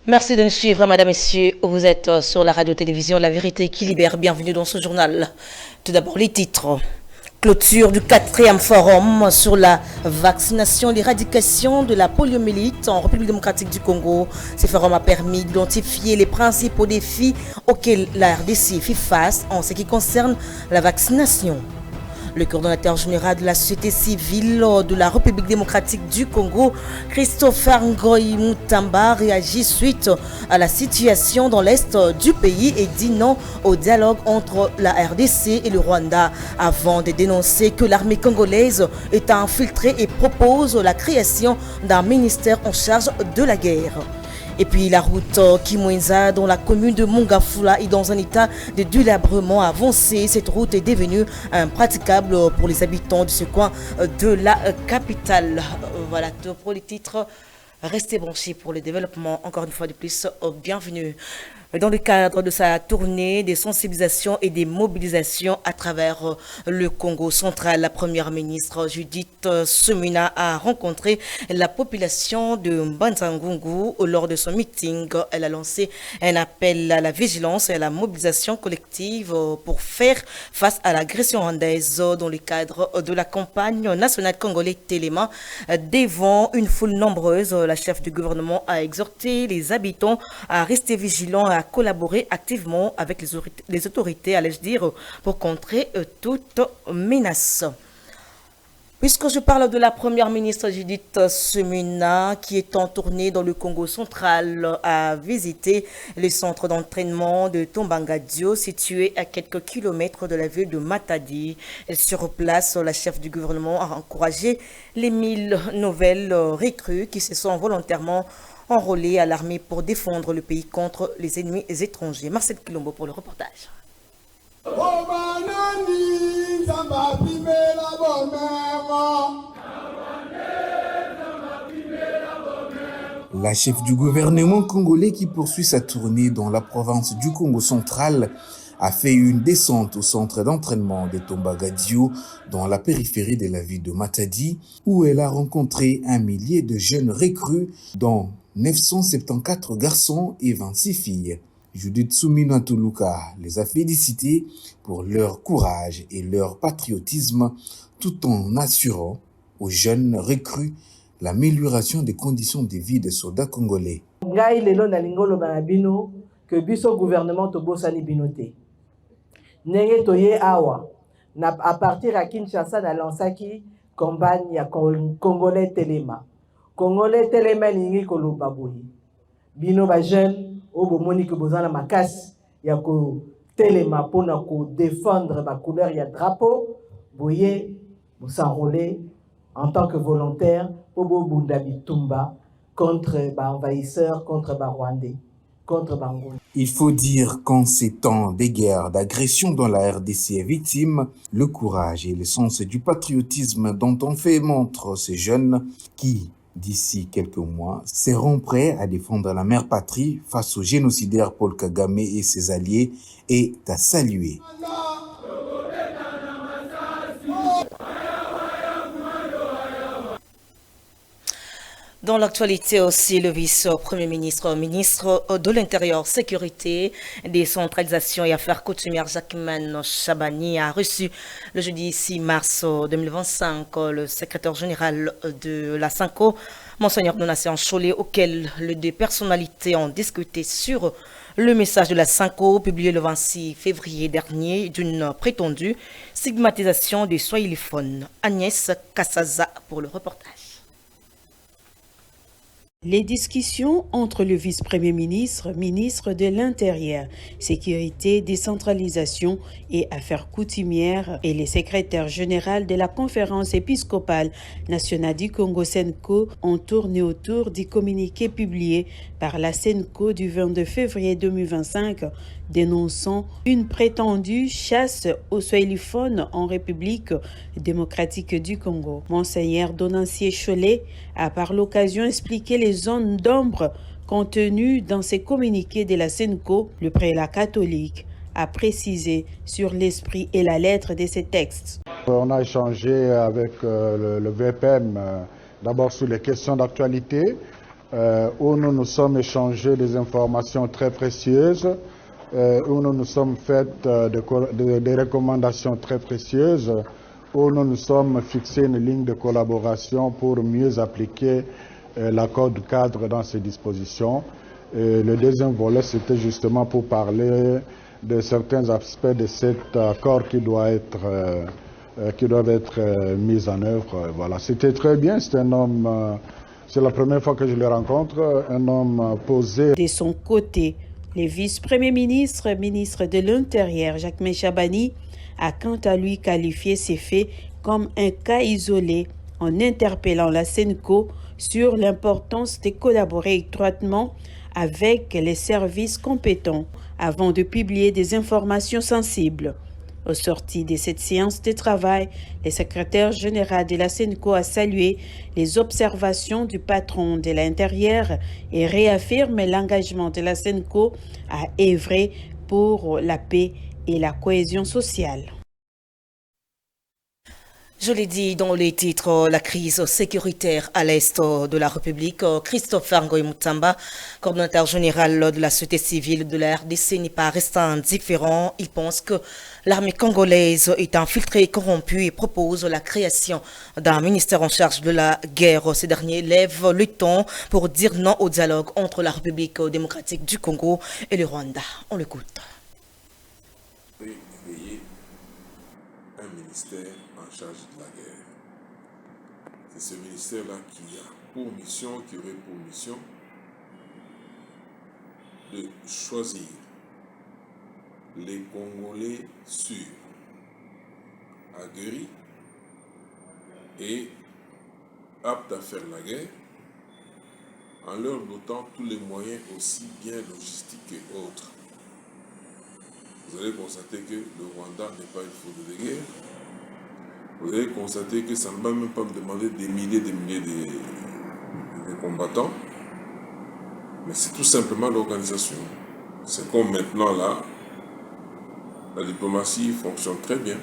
Merci de nous suivre, madame, messieurs. Vous êtes sur la radio-télévision La Vérité qui libère. Bienvenue dans ce journal. Tout d'abord, les titres. Clôture du 4e forum sur la vaccination et l'éradication de la poliomyélite en République démocratique du Congo. Ce forum a permis d'identifier les principaux défis auxquels la RDC fait face en ce qui concerne la vaccination. Le coordonnateur général de la société civile de la République démocratique du Congo, Christopher Ngoyi Mutamba, réagit suite à la situation dans l'est du pays et dit non au dialogue entre la RDC et le Rwanda avant de dénoncer que l'armée congolaise est infiltrée et propose la création d'un ministère en charge de la guerre. Et puis la route Kimwenza dans la commune de Mongafula est dans un état de délabrement avancé. Cette route est devenue impraticable pour les habitants de ce coin de la capitale. Voilà tout pour les titres. Restez branchés pour le développement. Encore une fois de plus, bienvenue. Dans le cadre de sa tournée des sensibilisations et des mobilisations à travers le Congo central, la première ministre Judith Suminwa a rencontré la population de Mbanza-Ngungu lors de son meeting. Elle a lancé un appel à la vigilance et à la mobilisation collective pour faire face à l'agression rwandaise dans le cadre de la campagne nationale congolaise Téléma. Devant une foule nombreuse, la chef du gouvernement a exhorté les habitants à rester vigilants et à collaborer activement avec les autorités, allais-je dire, pour contrer toute menace. Puisque je parle de la première ministre Judith Suminwa, qui est en tournée dans le Congo central, a visité le centre d'entraînement de Tombangadio, situé à quelques kilomètres de la ville de Matadi. Sur place, la chef du gouvernement a encouragé les 1000 nouvelles recrues qui se sont volontairement enrôlés à l'armée pour défendre le pays contre les ennemis étrangers. Marcel Kilombo pour le reportage. La chef du gouvernement congolais qui poursuit sa tournée dans la province du Congo central a fait une descente au centre d'entraînement de Tombangadio dans la périphérie de la ville de Matadi où elle a rencontré un millier de jeunes recrues dont 974 garçons et 26 filles. Judith Suminwa les a félicités pour leur courage et leur patriotisme tout en assurant aux jeunes recrues l'amélioration des conditions de vie des soldats congolais. Que biso gouvernement tobosani binote. Nenge toye awa à partir à Kinshasa na lansaki campagne ya Congolais Téléma. Congolais Téléma lingi koloba boye. Bino ba jeune o bomoni ke bozana makasi ya ko Téléma pona ko défendre ba couleur ya drapeau boye vous s'enrôler en tant que volontaire pour bunda bitumba contre ba envahisseurs, contre ba Rwandais. Il faut dire qu'en ces temps de guerre, d'agression dont la RDC est victime, le courage et le sens du patriotisme dont on fait montre ces jeunes qui, d'ici quelques mois, seront prêts à défendre la mère patrie face au génocidaire Paul Kagame et ses alliés est à saluer. Dans l'actualité aussi, le vice-premier ministre, ministre de l'Intérieur, Sécurité, Décentralisation et Affaires coutumières, Jacquemin Chabani, a reçu le jeudi 6 mars 2025 le secrétaire général de la SENCO, Monseigneur Donatien Cholet, auquel les deux personnalités ont discuté sur le message de la SENCO publié le 26 février dernier d'une prétendue stigmatisation des swahiliphones. Agnès Kassaza pour le reportage. Les discussions entre le vice-premier ministre, ministre de l'Intérieur, Sécurité, Décentralisation et Affaires coutumières et le secrétaire général de la conférence épiscopale nationale du Congo SENCO ont tourné autour du communiqué publié par la SENCO du 22 février 2025 dénonçant une prétendue chasse aux swahiliphones en République démocratique du Congo. Monseigneur Donatien Cholet a par l'occasion expliqué les zones d'ombre contenues dans ces communiqués de la SENCO. Le prélat catholique a précisé sur l'esprit et la lettre de ces textes. On a échangé avec le VPM d'abord sur les questions d'actualité, où nous nous sommes échangés des informations très précieuses, où nous nous sommes fait des recommandations très précieuses, où nous nous sommes fixés une ligne de collaboration pour mieux appliquer l'accord de cadre dans ses dispositions. Et le deuxième volet, c'était justement pour parler de certains aspects de cet accord qui doivent être mis en œuvre. Voilà, c'était très bien. C'est un homme, c'est la première fois que je le rencontre, un homme posé. De son côté, le vice-premier ministre, ministre de l'Intérieur, Jacques Chabani, a quant à lui qualifié ces faits comme un cas isolé en interpellant la SENCO sur l'importance de collaborer étroitement avec les services compétents avant de publier des informations sensibles. Au sorti de cette séance de travail, le secrétaire général de la SENCO a salué les observations du patron de l'Intérieur et réaffirme l'engagement de la SENCO à œuvrer pour la paix et la cohésion sociale. Je l'ai dit dans les titres, la crise sécuritaire à l'est de la République. Christopher Ngoy Mutamba, coordonnateur général de la société civile de la RDC, n'est pas resté indifférent. Il pense que l'armée congolaise est infiltrée et corrompue et propose la création d'un ministère en charge de la guerre. Ces derniers lèvent le ton pour dire non au dialogue entre la République démocratique du Congo et le Rwanda. On l'écoute. Créer un ministère en charge de la guerre. C'est ce ministère-là qui aurait pour mission de choisir les Congolais sûrs, aguerris et aptes à faire la guerre, en leur dotant tous les moyens aussi bien logistiques que autres. Vous allez constater que le Rwanda n'est pas une faute de guerre. Vous allez constater que ça ne va même pas me demander des milliers de combattants, mais c'est tout simplement l'organisation. C'est comme maintenant là, la diplomatie fonctionne très bien.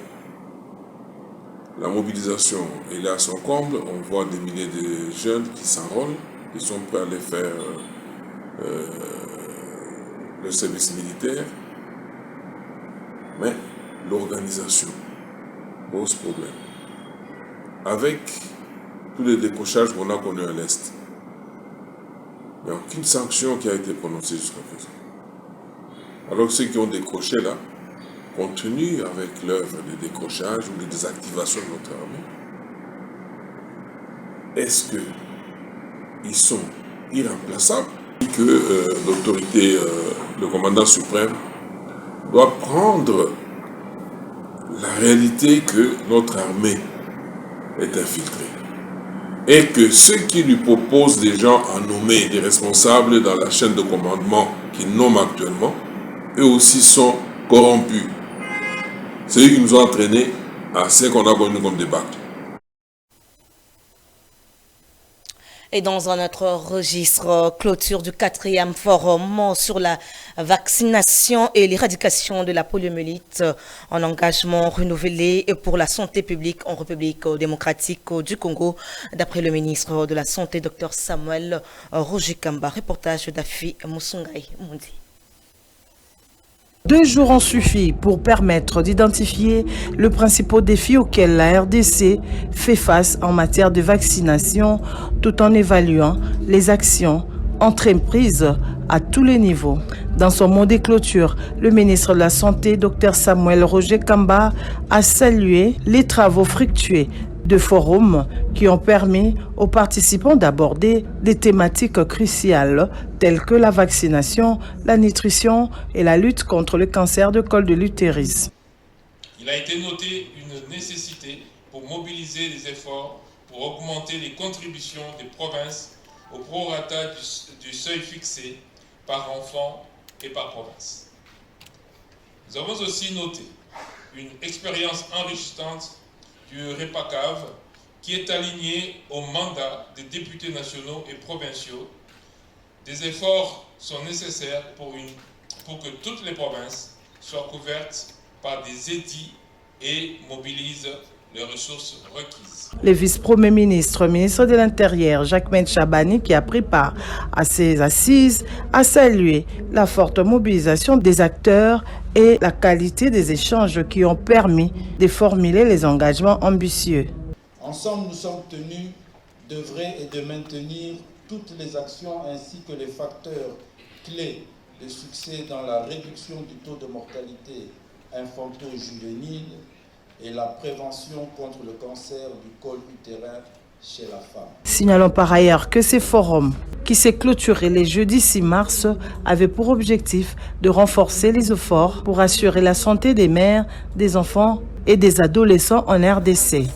La mobilisation est là à son comble. On voit des milliers de jeunes qui s'enrôlent, qui sont prêts à aller faire le service militaire. Mais l'organisation pose problème. Avec tous les décrochages qu'on a connus à l'Est, il n'y a aucune sanction qui a été prononcée jusqu'à présent. Alors que ceux qui ont décroché là continuent avec l'œuvre de décrochage ou de désactivation de notre armée. Est-ce qu'ils sont irremplaçables? Que l'autorité, le commandant suprême, doit prendre la réalité que notre armée est infiltrée et que ceux qui lui proposent des gens à nommer des responsables dans la chaîne de commandement qu'ils nomment actuellement, eux aussi sont corrompus. C'est eux qui nous ont entraînés à ce qu'on a connu comme débâcle. Et dans un autre registre, clôture du 4e forum sur la vaccination et l'éradication de la poliomyélite, un engagement renouvelé pour la santé publique en République démocratique du Congo, d'après le ministre de la Santé, Dr Samuel Roger Kamba. Reportage d'Afi Moussungai Mundi. 2 jours ont suffi pour permettre d'identifier le principal défi auquel la RDC fait face en matière de vaccination, tout en évaluant les actions entreprises à tous les niveaux. Dans son mot de clôture, le ministre de la Santé, Dr Samuel Roger Kamba, a salué les travaux fructueux de forums qui ont permis aux participants d'aborder des thématiques cruciales telles que la vaccination, la nutrition et la lutte contre le cancer de col de l'utérus. Il a été noté une nécessité pour mobiliser les efforts pour augmenter les contributions des provinces au prorata du seuil fixé par enfant et par province. Nous avons aussi noté une expérience enrichissante du REPACAV qui est aligné au mandat des députés nationaux et provinciaux. Des efforts sont nécessaires pour que toutes les provinces soient couvertes par des édits et mobilisent les ressources requises. Le vice-premier ministre, ministre de l'Intérieur, Jacquemain Chabani, qui a pris part à ces assises, a salué la forte mobilisation des acteurs et la qualité des échanges qui ont permis de formuler les engagements ambitieux. Ensemble, nous sommes tenus d'œuvrer et de maintenir toutes les actions ainsi que les facteurs clés de succès dans la réduction du taux de mortalité infanto-juvénile et la prévention contre le cancer du col utérin chez la femme. Signalons par ailleurs que ces forums, qui s'est clôturé le jeudi 6 mars, avaient pour objectif de renforcer les efforts pour assurer la santé des mères, des enfants et des adolescents en RDC.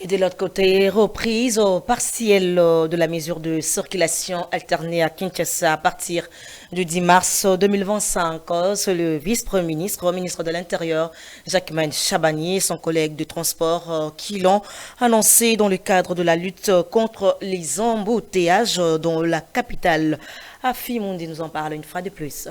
Et de l'autre côté, reprise partielle de la mesure de circulation alternée à Kinshasa à partir du 10 mars 2025. C'est le vice-premier ministre, ministre de l'Intérieur, Jacquemain Chabani, et son collègue de transport qui l'ont annoncé dans le cadre de la lutte contre les embouteillages dans la capitale. Afi Mundi nous en parle une fois de plus.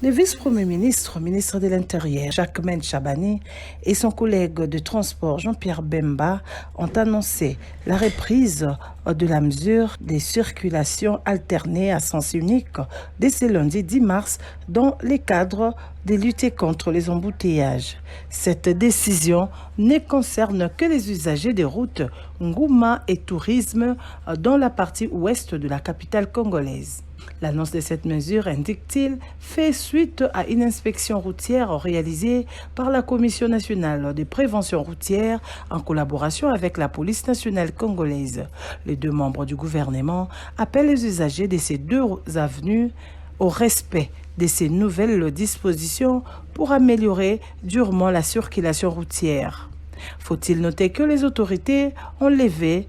Le vice-premier ministre, ministre de l'Intérieur, Jacquemain Chabani, et son collègue de transport, Jean-Pierre Bemba, ont annoncé la reprise de la mesure des circulations alternées à sens unique dès ce lundi 10 mars dans le cadre de lutter contre les embouteillages. Cette décision ne concerne que les usagers des routes Ngouma et Tourisme dans la partie ouest de la capitale congolaise. L'annonce de cette mesure, indique-t-il, fait suite à une inspection routière réalisée par la Commission nationale de prévention routière en collaboration avec la police nationale congolaise. Les deux membres du gouvernement appellent les usagers de ces deux avenues au respect de ces nouvelles dispositions pour améliorer durement la circulation routière. Faut-il noter que les autorités ont levé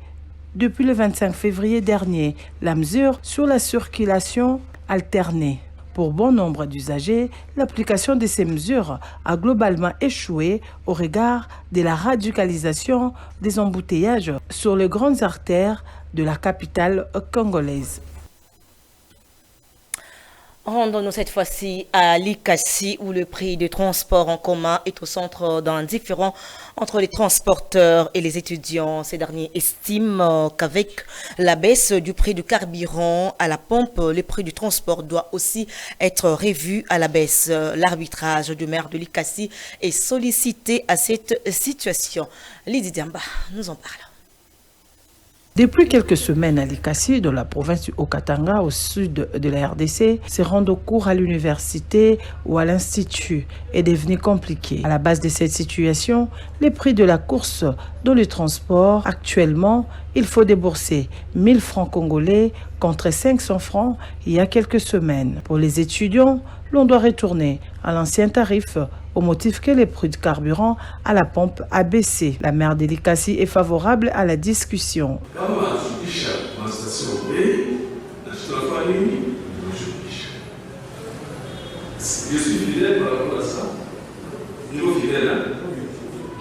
depuis le 25 février dernier la mesure sur la circulation alternée. Pour bon nombre d'usagers, l'application de ces mesures a globalement échoué au regard de la radicalisation des embouteillages sur les grandes artères de la capitale congolaise. Rendons-nous cette fois-ci à Likasi où le prix du transport en commun est au centre d'un différend entre les transporteurs et les étudiants. Ces derniers estiment qu'avec la baisse du prix du carburant à la pompe, le prix du transport doit aussi être revu à la baisse. L'arbitrage du maire de Likasi est sollicité à cette situation. Lydie Diamba nous en parle. Depuis quelques semaines à Likasi, dans la province du Haut-Katanga, au sud de la RDC, se rendre au cours à l'université ou à l'institut est devenu compliqué. À la base de cette situation, les prix de la course dans le transport, actuellement, il faut débourser 1000 francs congolais contre 500 francs il y a quelques semaines. Pour les étudiants, l'on doit retourner à l'ancien tarif au motif que les prix de carburant à la pompe a baissé. La maire de Likasi est favorable à la discussion. Je suis fidèle par rapport à ça. Niveau fidèle,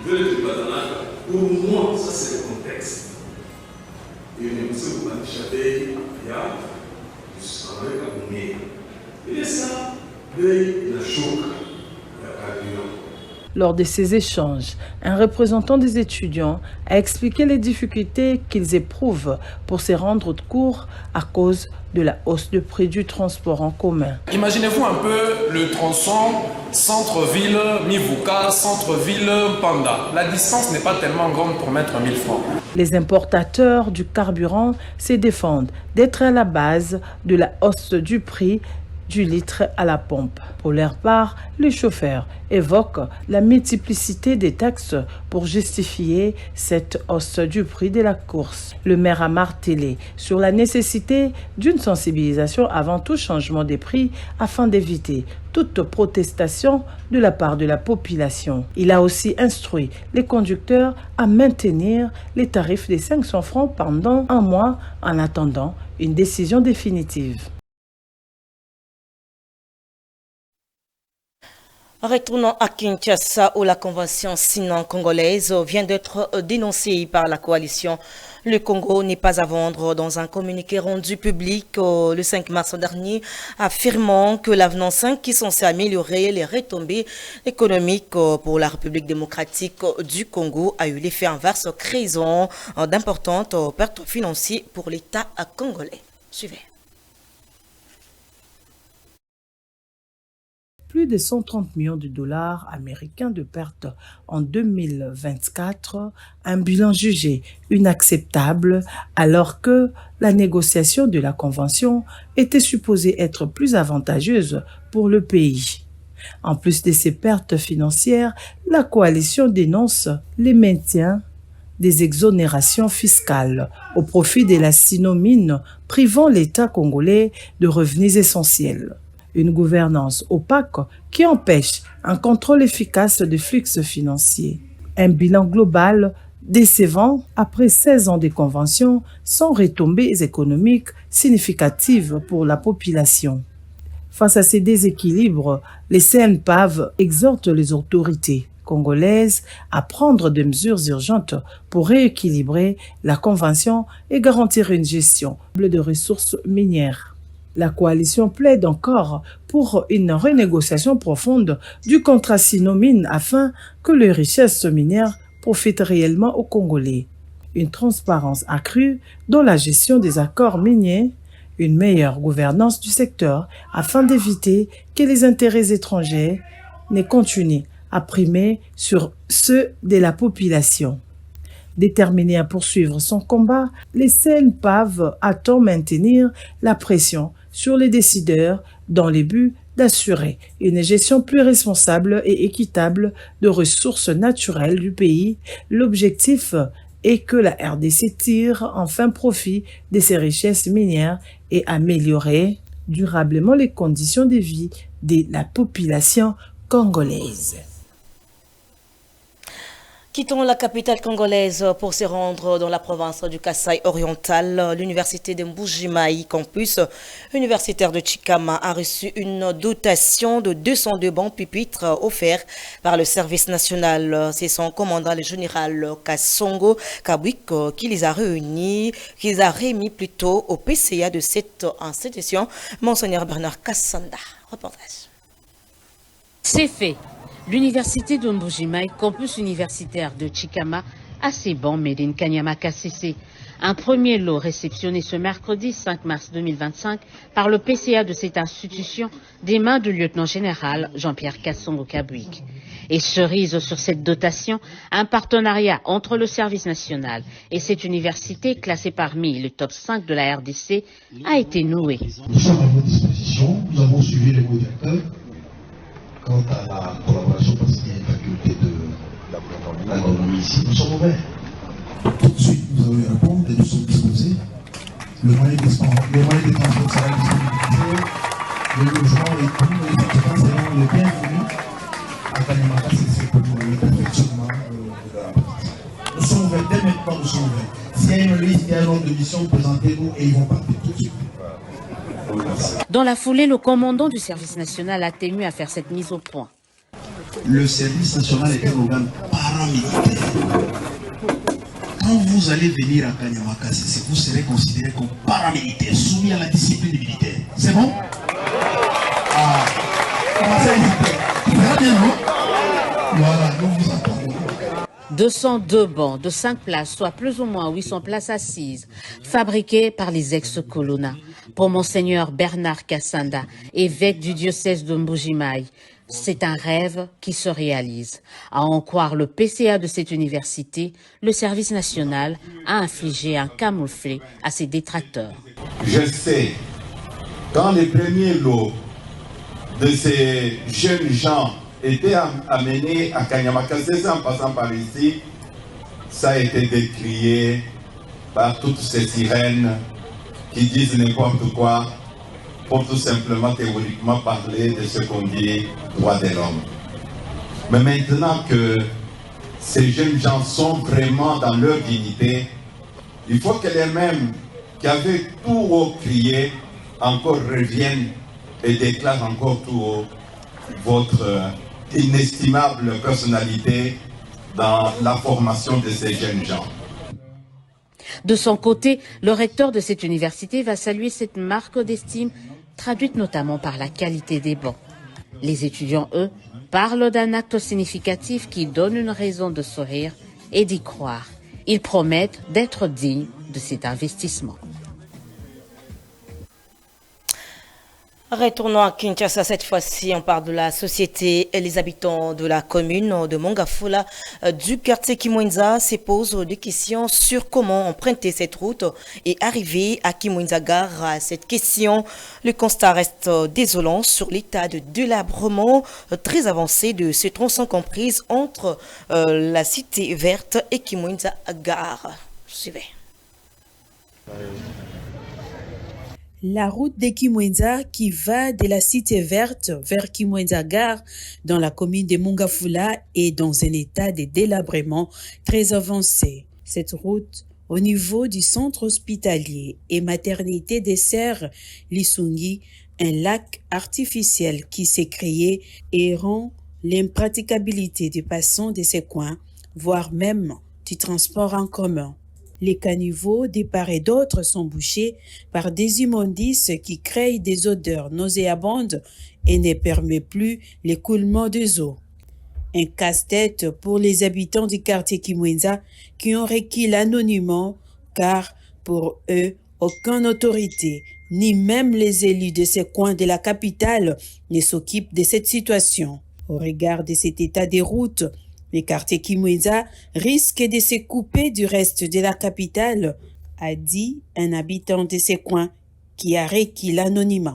je veux le partenariat. Pour moi, ça c'est le contexte. Et on sait que il y a du travail à mener. Et ça, la choc. Lors de ces échanges, un représentant des étudiants a expliqué les difficultés qu'ils éprouvent pour se rendre court à cause de la hausse de prix du transport en commun. Imaginez-vous un peu le tronçon centre-ville Mivuka, centre-ville Panda. La distance n'est pas tellement grande pour mettre 1000 francs. Les importateurs du carburant se défendent d'être à la base de la hausse du prix du litre à la pompe. Pour leur part, les chauffeurs évoquent la multiplicité des taxes pour justifier cette hausse du prix de la course. Le maire a martelé sur la nécessité d'une sensibilisation avant tout changement des prix afin d'éviter toute protestation de la part de la population. Il a aussi instruit les conducteurs à maintenir les tarifs des 500 francs pendant un mois en attendant une décision définitive. Retournons à Kinshasa où la convention sino-congolaise vient d'être dénoncée par la coalition Le Congo n'est pas à vendre dans un communiqué rendu public le 5 mars dernier, affirmant que l'avenant 5 qui est censé améliorer les retombées économiques pour la République démocratique du Congo a eu l'effet inverse, créant d'importantes pertes financières pour l'État congolais. Suivez. Plus de 130 millions de dollars américains de pertes en 2024, un bilan jugé inacceptable alors que la négociation de la convention était supposée être plus avantageuse pour le pays. En plus de ces pertes financières, la coalition dénonce les maintiens des exonérations fiscales au profit de la Sinomine, privant l'État congolais de revenus essentiels. Une gouvernance opaque qui empêche un contrôle efficace des flux financiers. Un bilan global décevant après 16 ans de convention sans retombées économiques significatives pour la population. Face à ces déséquilibres, les CNPAV exhortent les autorités congolaises à prendre des mesures urgentes pour rééquilibrer la convention et garantir une gestion de ressources minières. La coalition plaide encore pour une renégociation profonde du contrat Sinomine afin que les richesses minières profitent réellement aux Congolais. Une transparence accrue dans la gestion des accords miniers, une meilleure gouvernance du secteur afin d'éviter que les intérêts étrangers ne continuent à primer sur ceux de la population. Déterminé à poursuivre son combat, les CNPAV attendent maintenir la pression sur les décideurs dans le but d'assurer une gestion plus responsable et équitable de ressources naturelles du pays. L'objectif est que la RDC tire enfin profit de ses richesses minières et améliorer durablement les conditions de vie de la population congolaise. Quittons la capitale congolaise pour se rendre dans la province du Kasaï oriental. L'université de Mbuji-Mayi campus universitaire de Chikama a reçu une dotation de 202 bancs pupitres offerts par le service national. C'est son commandant le général Kassongo Kabwik qui les a remis plutôt au PCA de cette institution. Monseigneur Bernard Kassanda. Reportage. C'est fait. L'université de Mbuji-Mayi, campus universitaire de Chikama, a ses bancs made in Kanyama KCC. Un premier lot réceptionné ce mercredi 5 mars 2025 par le PCA de cette institution des mains du lieutenant-général Jean-Pierre Kassongo Kabwik. Et cerise sur cette dotation, un partenariat entre le service national et cette université classée parmi le top 5 de la RDC a été noué. Nous sommes à votre disposition, nous avons suivi les mots d'accueil. Quant à la collaboration parce qu'il y a une faculté de l'agronomie ici, nous sommes ouverts. Tout de suite, nous allons y répondre et nous sommes disposés. Le moyen de transport sera disponible. Le logement et tout, les étudiants seront les bienvenus. À Kanyamaka, c'est pour le perfectionnement de la pratique. Nous sommes ouverts, dès maintenant nous sommes ouverts. S'il y a une liste, il y a un ordre de mission, présentez-vous et ils vont partir tout de suite. Dans la foulée, le commandant du service national a tenu à faire cette mise au point. Le service national est un organe paramilitaire. Quand vous allez venir à Kanyamaka, vous serez considéré comme paramilitaire, soumis à la discipline militaire. C'est bon? Ah, commencez à hésiter. Tu verras bien, non? Voilà, nous vous attendons. 202 bancs de 5 places, soit plus ou moins 800 places assises, fabriqués par les ex-colonna. Pour Monseigneur Bernard Kassanda, évêque du diocèse de Mbuji-Mayi, c'est un rêve qui se réalise. À en croire le PCA de cette université, le service national a infligé un camouflet à ses détracteurs. Je sais, quand les premiers lots de ces jeunes gens étaient amenés à Kanyamaka, en passant par ici, ça a été décrié par toutes ces sirènes qui disent n'importe quoi pour tout simplement théoriquement parler de ce qu'on dit droit de l'homme. Mais maintenant que ces jeunes gens sont vraiment dans leur dignité, il faut que les mêmes qui avaient tout haut crié encore reviennent et déclarent encore tout haut votre inestimable personnalité dans la formation de ces jeunes gens. De son côté, le recteur de cette université va saluer cette marque d'estime, traduite notamment par la qualité des bancs. Les étudiants, eux, parlent d'un acte significatif qui donne une raison de sourire et d'y croire. Ils promettent d'être dignes de cet investissement. Retournons à Kinshasa, cette fois-ci, on parle de la société et les habitants de la commune de Mongafula du quartier Kimwenza se posent des questions sur comment emprunter cette route et arriver à Kimwenza Gare. À cette question, le constat reste désolant sur l'état de délabrement très avancé de ce tronçon comprise entre la cité verte et Kimwenza Gare. Suivez. La route de Kimwenza qui va de la cité verte vers Kimwenza Gare dans la commune de Mongafula est dans un état de délabrement très avancé. Cette route, au niveau du centre hospitalier et maternité dessert Lisungi, un lac artificiel qui s'est créé et rend l'impraticabilité des passants de ces coins, voire même du transport en commun. Les caniveaux de part et d'autre sont bouchés par des immondices qui créent des odeurs nauséabondes et ne permettent plus l'écoulement des eaux. Un casse-tête pour les habitants du quartier Kimwenza qui ont requis l'anonymat car pour eux, aucune autorité, ni même les élus de ces coins de la capitale ne s'occupent de cette situation. Au regard de cet état des routes, le quartier Kimwenza risque de se couper du reste de la capitale, a dit un habitant de ces coins qui a requis l'anonymat.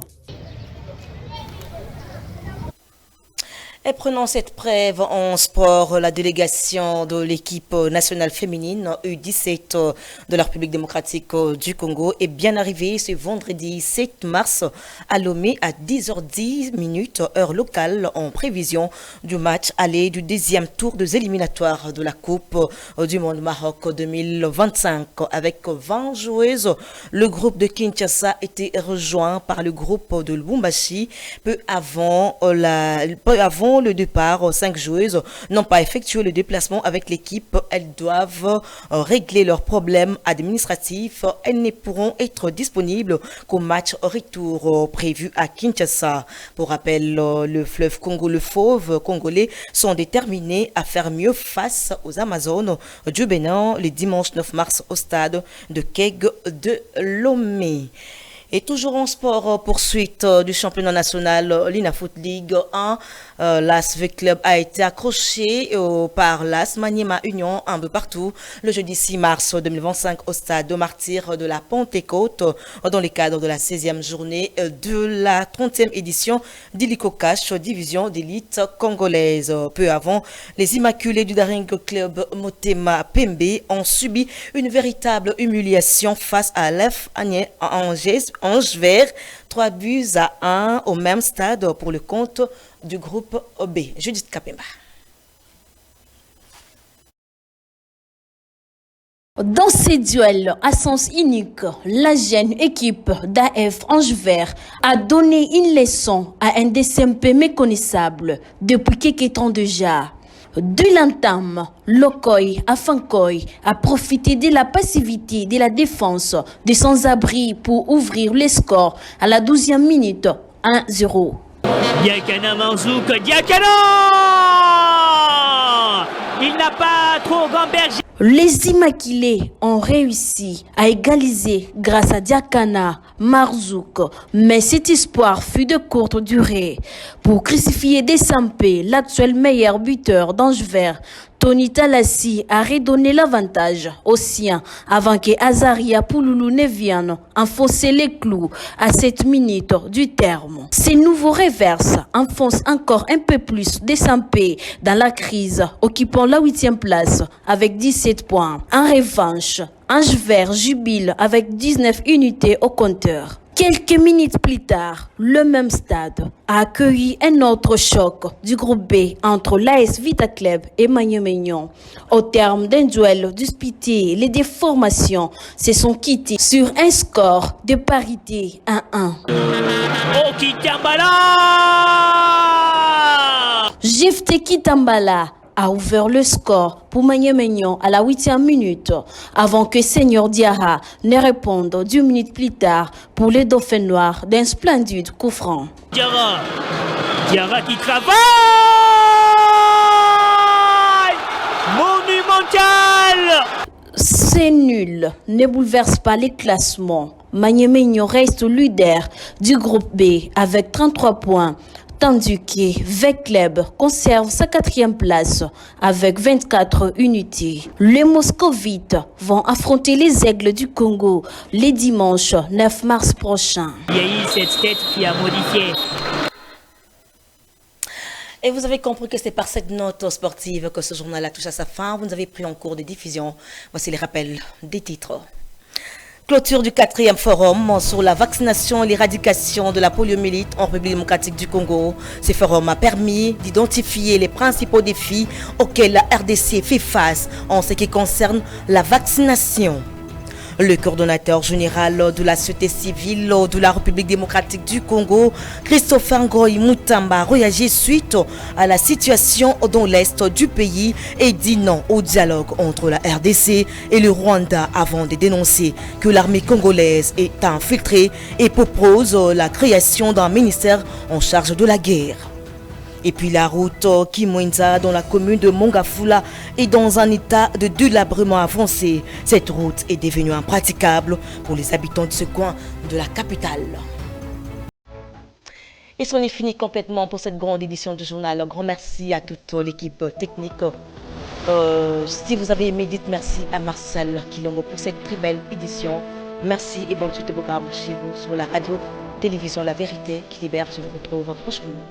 Et prenons cette preuve en sport, la délégation de l'équipe nationale féminine U17 de la République démocratique du Congo est bien arrivée ce vendredi 7 mars à Lomé à 10h10 heure locale en prévision du match aller du deuxième tour des éliminatoires de la Coupe du Monde Maroc 2025. Avec 20 joueuses, le groupe de Kinshasa était rejoint par le groupe de Lubumbashi peu avant le départ. 5 joueuses n'ont pas effectué le déplacement avec l'équipe. Elles doivent régler leurs problèmes administratifs. Elles ne pourront être disponibles qu'au match retour prévu à Kinshasa. Pour rappel, le fleuve Congo, le fauve congolais sont déterminés à faire mieux face aux Amazones du Bénin le dimanche 9 mars au stade de Keg de Lomé. Et toujours en sport, poursuite du championnat national Lina Foot League 1. L'AS V Club a été accroché par l'AS Maniema Union un peu partout le jeudi 6 mars 2025 au stade de Martyrs de la Pentecôte dans le cadre de la 16e journée de la 30e édition d'Illico Cash, division d'élite congolaise. Peu avant, les Immaculés du Daring Club Motema Pembe ont subi une véritable humiliation face à l'F Angers, 3-1 au même stade pour le compte du groupe B. Judith Kapemba. Dans ces duels à sens unique, la jeune équipe d'AF Angers a donné une leçon à un DCMP méconnaissable depuis quelques temps déjà. De l'entame, Lokoy Afankoy a profité de la passivité de la défense des sans-abri pour ouvrir les scores à la 12e minute 1-0. Diakana Marzouk, Diakana! Il n'a pas trop gambergé. Les Immaculés ont réussi à égaliser grâce à Diakana Marzouk, mais cet espoir fut de courte durée. Pour crucifier Desampé, l'actuel meilleur buteur d'Angers, Tony Talassi a redonné l'avantage aux siens avant que Azaria Pouloulou ne vienne enfoncer les clous à 7 minutes du terme. Ces nouveaux reverses enfoncent encore un peu plus Desampé dans la crise, occupant la 8e place avec 17 points. En revanche, Angers jubile avec 19 unités au compteur. Quelques minutes plus tard, le même stade a accueilli un autre choc du groupe B entre l'AS Vita Club et Magno-Mignon. Au terme d'un duel disputé, les deux formations se sont quittées sur un score de parité 1-1. Oh, Kitambala! Jefte Kitambala a ouvert le score pour Magné-Maignan à la 8e minute, avant que Seigneur Diarra ne réponde 10 minutes plus tard pour les Dauphins noirs d'un splendide coup franc. Diarra qui travaille. Monumental. C'est nul, ne bouleverse pas les classements. Magné-Maignan reste leader du groupe B avec 33 points, tandis que Vecleb conserve sa 4e place avec 24 unités. Les Moscovites vont affronter les Aigles du Congo les dimanches 9 mars prochain. Il y a eu cette tête qui a modifié. Et vous avez compris que c'est par cette note sportive que ce journal a touché à sa fin. Vous nous avez pris en cours de diffusion. Voici les rappels des titres. Clôture du 4e forum sur la vaccination et l'éradication de la poliomyélite en République démocratique du Congo. Ce forum a permis d'identifier les principaux défis auxquels la RDC fait face en ce qui concerne la vaccination. Le coordonnateur général de la société civile de la République démocratique du Congo, Christopher Ngoyi Mutamba, réagit suite à la situation dans l'est du pays et dit non au dialogue entre la RDC et le Rwanda avant de dénoncer que l'armée congolaise est infiltrée et propose la création d'un ministère en charge de la guerre. Et puis la route Kimwenza dans la commune de Mongafula est dans un état de délabrement avancé. Cette route est devenue impraticable pour les habitants de ce coin de la capitale. Et c'en est fini complètement pour cette grande édition du journal. Un grand merci à toute l'équipe technique. Si vous avez aimé, dites merci à Marcel Kilongo pour cette très belle édition. Merci et bonne suite de programme chez vous sur la radio, télévision La Vérité qui libère. Je vous retrouve prochainement.